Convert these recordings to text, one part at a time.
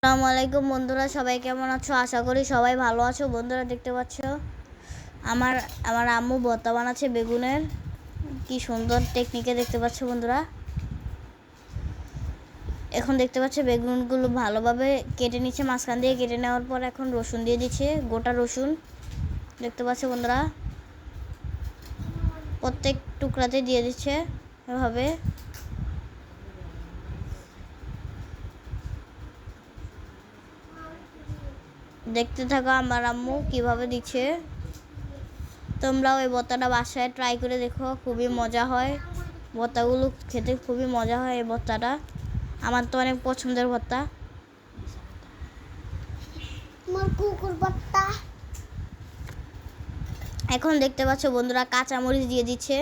আসসালামু আলাইকুম বন্ধুরা, সবাই কেমন আছো? আশা করি সবাই ভালো আছো। বন্ধুরা দেখতে পাচ্ছ আমার আমার আম্মু ভর্তা বানাচ্ছে বেগুনের। কি সুন্দর টেকনিকে দেখতে পাচ্ছ বন্ধুরা। এখন দেখতে পাচ্ছ বেগুনগুলো ভালোভাবে কেটে নিচ্ছে, মাঝখান দিয়ে কেটে নেওয়ার পর এখন রসুন দিয়ে দিচ্ছে, গোটা রসুন দেখতে পাচ্ছ বন্ধুরা। প্রত্যেক টুকরাতে দিয়ে দিচ্ছে এভাবে। দেখতে থাকো আমার আম্মু কিভাবে দিচ্ছে। তোমরাও এই ভর্তাটা বাসায় ট্রাই করে দেখো, খুবই মজা হয়। ভর্তাগুলো খেতে খুবই মজা হয় এই ভর্তাটা। আমার তো অনেক পছন্দের ভর্তা। এখন দেখতে পাচ্ছ বন্ধুরা কাঁচামরিচ দিয়ে দিচ্ছে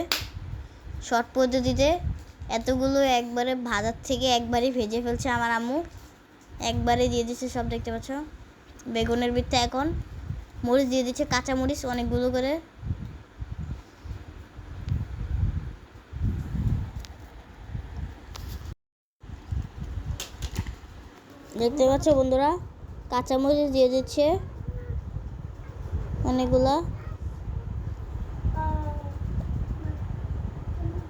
শর্ট পদ্ধতিতে। এতগুলো একবারে ভাজার থেকে একবারে ভেজে ফেলছে আমার আম্মু, একবারে দিয়ে দিচ্ছে সব। দেখতে পাচ্ছ বেগুনের ভিতরে এখন মরিচ দিয়ে দিচ্ছে, কাঁচামরিচ অনেকগুলো করে। দেখতে পাচ্ছ বন্ধুরা কাঁচামরিচ দিয়ে দিচ্ছে অনেকগুলা।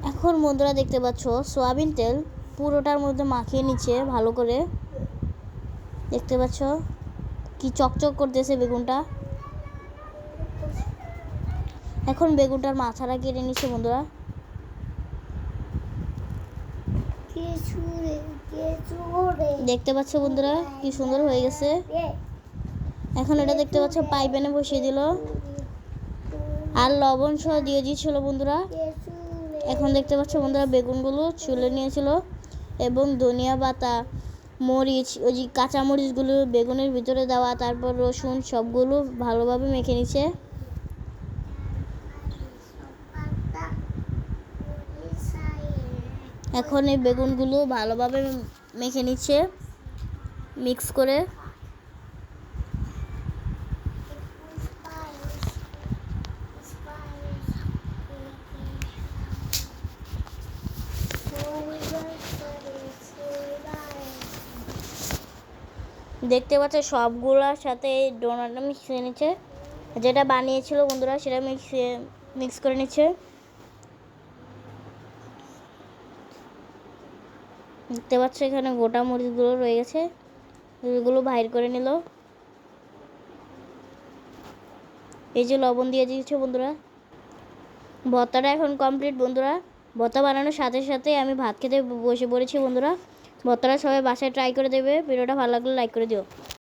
এখন বন্ধুরা দেখতে পাচ্ছ সয়াবিন তেল পুরোটার মধ্যে মাখিয়ে নিচ্ছে ভালো করে। দেখতে পাচ্ছ কি চকচক করতেছে বেগুনটা। এখন বেগুনটার মাথাটা কেটে নিচ্ছে বন্ধুরা। দেখতে পাচ্ছ বন্ধুরা কি সুন্দর হয়ে গেছে। এখন এটা দেখতে পাচ্ছ ফ্রাই প্যানে বসিয়ে দিল আর লবণ সহ দিয়ে দিয়েছিল বন্ধুরা। এখন দেখতে পাচ্ছ বন্ধুরা বেগুনগুলো ছুলে নিয়েছিল এবং ধনিয়া পাতা, মরিচ, ওই যে কাঁচামরিচগুলো বেগুনের ভিতরে দেওয়া, তারপর রসুন সবগুলো ভালোভাবে মেখে নিচ্ছে। এখন এই বেগুনগুলো ভালোভাবে মেখে নিচ্ছে মিক্স করে। দেখতে পাচ্ছে সবগুলোর সাথে এই ডোনাটটা মিশিয়ে নিচ্ছে, যেটা বানিয়েছিল বন্ধুরা সেটা মিক্স করে নিচ্ছে। দেখতে পাচ্ছ এখানে গোটা মরিচগুলো রয়ে গেছে, এগুলো বাইর করে নিল। এই যে লবণ দিয়ে দিয়েছে বন্ধুরা। ভর্তাটা এখন কমপ্লিট বন্ধুরা। ভর্তা বানানোর সাথে সাথে আমি ভাত খেতে বসে পড়েছি বন্ধুরা। ভর্তাটা সবাই বাসায় ট্রাই করে দেবে। ভিডিওটা ভালো লাগলে লাইক করে দিও।